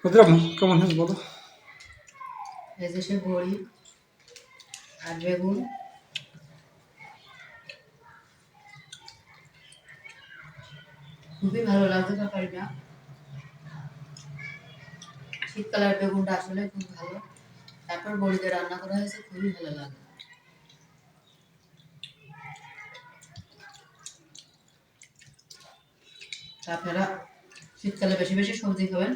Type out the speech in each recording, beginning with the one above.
ক্ষুদিরাম্মু কেমন হয়েছে বলো? এই যে সে বড়ি আর বেগুন, খুবই ভালো লাগছে তরকারিটা। শীতকালের বেগুনটা আসলে খুব ভালো। তারপর বড়িতে রান্না করা হয়েছে, খুবই ভালো লাগে। আপনারা শীতকালে বেশি বেশি সবজি খাবেন।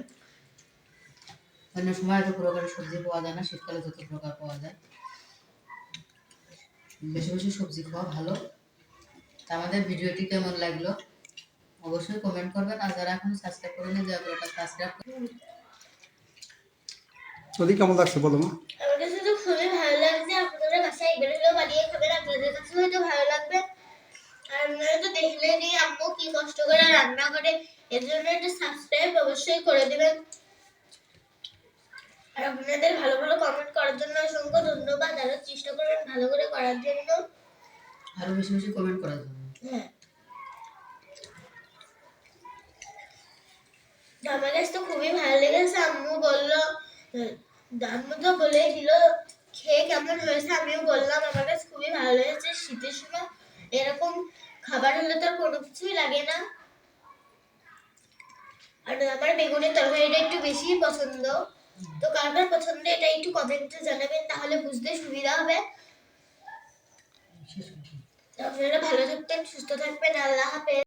অন্য সময় এত প্রকারের সবজি পাওয়া যায় না, শীতকালে যত প্রকার পাওয়া যায়। বেশি বেশি সবজি খাওয়া ভালো। আমাদের ভিডিওটি কেমন লাগলো অবশ্যই কমেন্ট করবেন, আর যারা এখন সাবস্ক্রাইব করেনি দয়া করে একটা সাবস্ক্রাইব করুন। যদি কেমন লাগছে বলো মা? আমার কাছে তো খুবই ভালো লাগছে। আপনারা বাসায় এগুলো বানিয়ে খাবেন, আপনাদের কাছে হয়তো ভালো লাগবে। আর আপনারা তো দেখলেনই আম্মু কি কষ্ট করে রান্না করে, এর জন্য একটা সাবস্ক্রাইব অবশ্যই করে দিবেন। আর আপনাদের ভালো ভালো কমেন্ট করার জন্য অসংখ্য ধন্যবাদ। আরো চেষ্টা করবেন ভালো করে করার জন্য, আরো বেশি বেশি কমেন্ট করার জন্য। হ্যাঁ। আমার কাছে তো খুবই ভালো লেগেছে। আম্মু তো বলে দিল খেয়ে কেমন হয়েছে, আমিও বললাম আমার কাছে খুবই ভালো লেগেছে। শীতের সময় এরকম খাবার হলে তো আর কোনো কিছুই লাগে না। আর আমার বেগুনের তরকারিটা একটু বেশি পছন্দ। তো কার কার পছন্দ এটা একটু কমেন্টে জানাবেন, তাহলে বুঝতে সুবিধা হবে। আপনারা ভালো থাকবেন, সুস্থ থাকবেন। আল্লাহ হাফেজ।